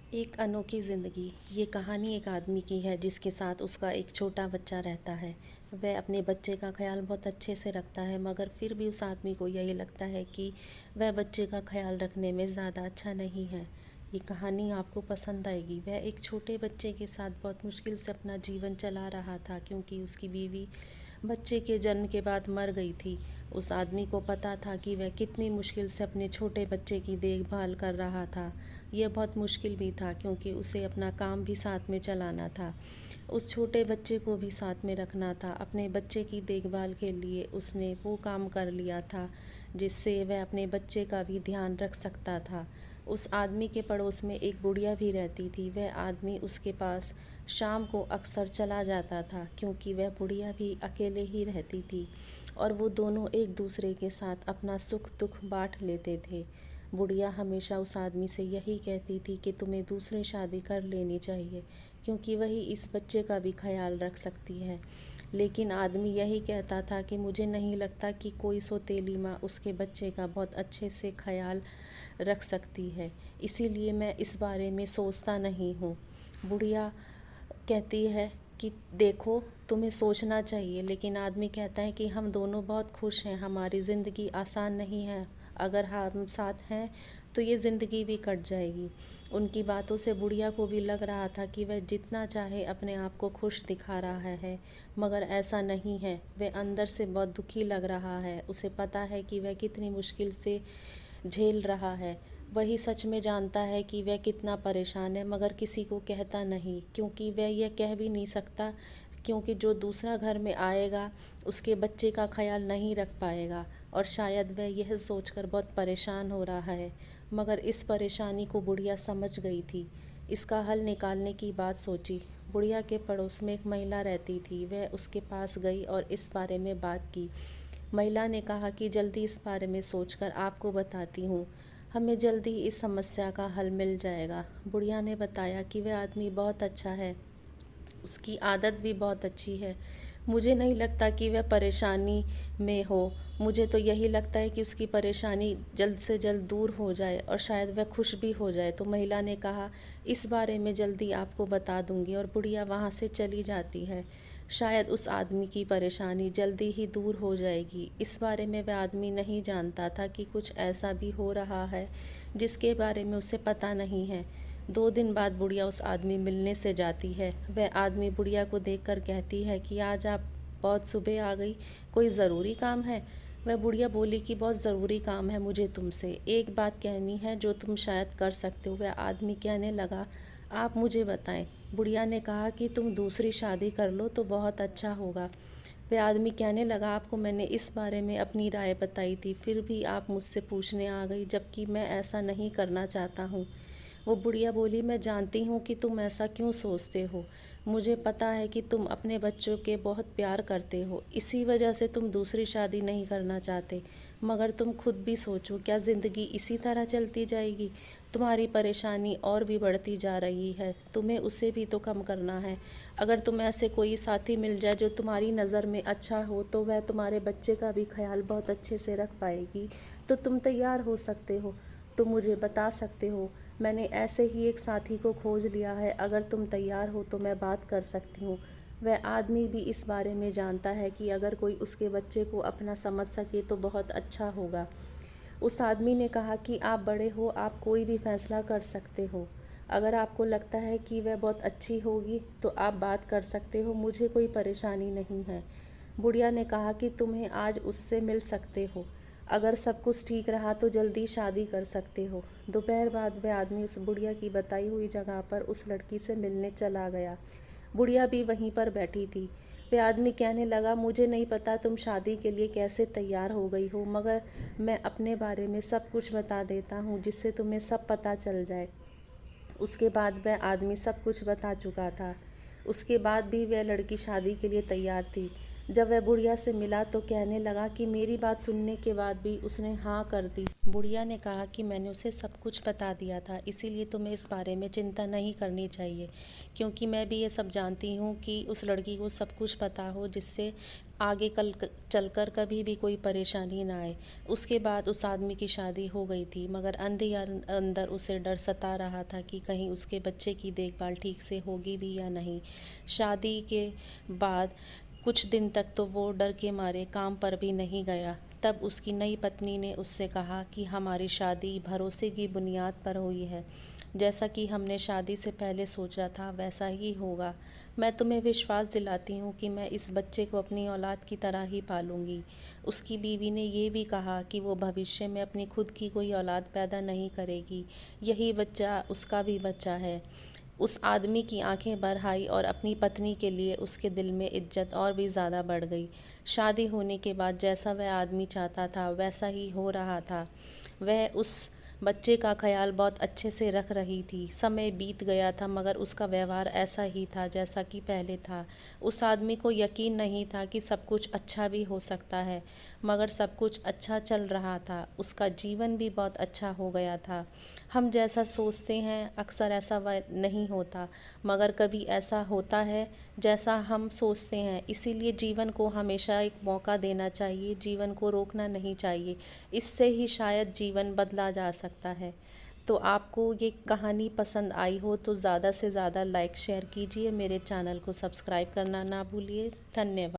एक अनोखी ज़िंदगी। ये कहानी एक आदमी की है जिसके साथ उसका एक छोटा बच्चा रहता है। वह अपने बच्चे का ख्याल बहुत अच्छे से रखता है, मगर फिर भी उस आदमी को यही लगता है कि वह बच्चे का ख्याल रखने में ज़्यादा अच्छा नहीं है। ये कहानी आपको पसंद आएगी। वह एक छोटे बच्चे के साथ बहुत मुश्किल से अपना जीवन चला रहा था, क्योंकि उसकी बीवी बच्चे के जन्म के बाद मर गई थी। उस आदमी को पता था कि वह कितनी मुश्किल से अपने छोटे बच्चे की देखभाल कर रहा था। यह बहुत मुश्किल भी था, क्योंकि उसे अपना काम भी साथ में चलाना था, उस छोटे बच्चे को भी साथ में रखना था। अपने बच्चे की देखभाल के लिए उसने वो काम कर लिया था जिससे वह अपने बच्चे का भी ध्यान रख सकता था। उस आदमी के पड़ोस में एक बुढ़िया भी रहती थी। वह आदमी उसके पास शाम को अक्सर चला जाता था, क्योंकि वह बुढ़िया भी अकेले ही रहती थी और वो दोनों एक दूसरे के साथ अपना सुख दुख बांट लेते थे। बुढ़िया हमेशा उस आदमी से यही कहती थी कि तुम्हें दूसरी शादी कर लेनी चाहिए, क्योंकि वही इस बच्चे का भी ख्याल रख सकती है। लेकिन आदमी यही कहता था कि मुझे नहीं लगता कि कोई सौतेली माँ उसके बच्चे का बहुत अच्छे से ख्याल रख सकती है, इसीलिए मैं इस बारे में सोचता नहीं हूँ। बुढ़िया कहती है कि देखो, तुम्हें सोचना चाहिए। लेकिन आदमी कहता है कि हम दोनों बहुत खुश हैं, हमारी ज़िंदगी आसान नहीं है, अगर हम साथ हैं तो ये ज़िंदगी भी कट जाएगी। उनकी बातों से बुढ़िया को भी लग रहा था कि वह जितना चाहे अपने आप को खुश दिखा रहा है, मगर ऐसा नहीं है। वह अंदर से बहुत दुखी लग रहा है। उसे पता है कि वह कितनी मुश्किल से झेल रहा है। वही सच में जानता है कि वह कितना परेशान है, मगर किसी को कहता नहीं, क्योंकि वह यह कह भी नहीं सकता, क्योंकि जो दूसरा घर में आएगा उसके बच्चे का ख्याल नहीं रख पाएगा। और शायद वह यह सोचकर बहुत परेशान हो रहा है, मगर इस परेशानी को बुढ़िया समझ गई थी। इसका हल निकालने की बात सोची। बुढ़िया के पड़ोस में एक महिला रहती थी। वह उसके पास गई और इस बारे में बात की। महिला ने कहा कि जल्दी इस बारे में सोचकर आपको बताती हूँ, हमें जल्दी इस समस्या का हल मिल जाएगा। बुढ़िया ने बताया कि वह आदमी बहुत अच्छा है, उसकी आदत भी बहुत अच्छी है। मुझे नहीं लगता कि वह परेशानी में हो। मुझे तो यही लगता है कि उसकी परेशानी जल्द से जल्द दूर हो जाए और शायद वह खुश भी हो जाए। तो महिला ने कहा, इस बारे में जल्दी आपको बता दूंगी। और बुढ़िया वहाँ से चली जाती है। शायद उस आदमी की परेशानी जल्दी ही दूर हो जाएगी। इस बारे में वह आदमी नहीं जानता था कि कुछ ऐसा भी हो रहा है जिसके बारे में उसे पता नहीं है। 2 दिन बाद बुढ़िया उस आदमी मिलने से जाती है। वह आदमी बुढ़िया को देखकर कहती है कि आज आप बहुत सुबह आ गई, कोई ज़रूरी काम है? वह बुढ़िया बोली कि बहुत ज़रूरी काम है मुझे तुमसे, एक बात कहनी है जो तुम शायद कर सकते हो। वह आदमी कहने लगा, आप मुझे बताएं। बुढ़िया ने कहा कि तुम दूसरी शादी कर लो तो बहुत अच्छा होगा। वह आदमी कहने लगा, आपको मैंने इस बारे में अपनी राय बताई थी, फिर भी आप मुझसे पूछने आ गई, जबकि मैं ऐसा नहीं करना चाहता हूँ। वो बुढ़िया बोली, मैं जानती हूँ कि तुम ऐसा क्यों सोचते हो। मुझे पता है कि तुम अपने बच्चों के बहुत प्यार करते हो, इसी वजह से तुम दूसरी शादी नहीं करना चाहते। मगर तुम खुद भी सोचो, क्या ज़िंदगी इसी तरह चलती जाएगी? तुम्हारी परेशानी और भी बढ़ती जा रही है, तुम्हें उसे भी तो कम करना है। अगर तुम्हें ऐसे कोई साथी मिल जाए जो तुम्हारी नज़र में अच्छा हो, तो वह तुम्हारे बच्चे का भी ख्याल बहुत अच्छे से रख पाएगी, तो तुम तैयार हो सकते हो। तुम मुझे बता सकते हो, मैंने ऐसे ही एक साथी को खोज लिया है, अगर तुम तैयार हो तो मैं बात कर सकती हूँ। वह आदमी भी इस बारे में जानता है कि अगर कोई उसके बच्चे को अपना समझ सके तो बहुत अच्छा होगा। उस आदमी ने कहा कि आप बड़े हो, आप कोई भी फैसला कर सकते हो। अगर आपको लगता है कि वह बहुत अच्छी होगी तो आप बात कर सकते हो, मुझे कोई परेशानी नहीं है। बुढ़िया ने कहा कि तुम्हें आज उससे मिल सकते हो, अगर सब कुछ ठीक रहा तो जल्दी शादी कर सकते हो। दोपहर बाद वह आदमी उस बुढ़िया की बताई हुई जगह पर उस लड़की से मिलने चला गया। बुढ़िया भी वहीं पर बैठी थी। वह आदमी कहने लगा, मुझे नहीं पता तुम शादी के लिए कैसे तैयार हो गई हो, मगर मैं अपने बारे में सब कुछ बता देता हूँ जिससे तुम्हें सब पता चल जाए। उसके बाद वह आदमी सब कुछ बता चुका था। उसके बाद भी वह लड़की शादी के लिए तैयार थी। जब वह बुढ़िया से मिला तो कहने लगा कि मेरी बात सुनने के बाद भी उसने हाँ कर दी। बुढ़िया ने कहा कि मैंने उसे सब कुछ बता दिया था, इसीलिए तुम्हें इस बारे में चिंता नहीं करनी चाहिए, क्योंकि मैं भी ये सब जानती हूँ कि उस लड़की को सब कुछ पता हो जिससे आगे कल चलकर कभी भी कोई परेशानी ना आए। उसके बाद उस आदमी की शादी हो गई थी, मगर अंदर उसे डर सता रहा था कि कहीं उसके बच्चे की देखभाल ठीक से होगी भी या नहीं। शादी के बाद कुछ दिन तक तो वो डर के मारे काम पर भी नहीं गया। तब उसकी नई पत्नी ने उससे कहा कि हमारी शादी भरोसे की बुनियाद पर हुई है। जैसा कि हमने शादी से पहले सोचा था वैसा ही होगा। मैं तुम्हें विश्वास दिलाती हूँ कि मैं इस बच्चे को अपनी औलाद की तरह ही पालूंगी। उसकी बीवी ने ये भी कहा कि वो भविष्य में अपनी खुद की कोई औलाद पैदा नहीं करेगी। यही बच्चा उसका भी बच्चा है। उस आदमी की आंखें भर आई और अपनी पत्नी के लिए उसके दिल में इज्जत और भी ज़्यादा बढ़ गई। शादी होने के बाद जैसा वह आदमी चाहता था वैसा ही हो रहा था। वह उस बच्चे का ख्याल बहुत अच्छे से रख रही थी। समय बीत गया था मगर उसका व्यवहार ऐसा ही था जैसा कि पहले था। उस आदमी को यकीन नहीं था कि सब कुछ अच्छा भी हो सकता है, मगर सब कुछ अच्छा चल रहा था। उसका जीवन भी बहुत अच्छा हो गया था। हम जैसा सोचते हैं अक्सर ऐसा नहीं होता, मगर कभी ऐसा होता है जैसा हम सोचते हैं। इसीलिए जीवन को हमेशा एक मौका देना चाहिए, जीवन को रोकना नहीं चाहिए। इससे ही शायद जीवन बदला जा सकता है। तो आपको ये कहानी पसंद आई हो तो ज़्यादा से ज़्यादा लाइक शेयर कीजिए। मेरे चैनल को सब्सक्राइब करना ना भूलिए। धन्यवाद।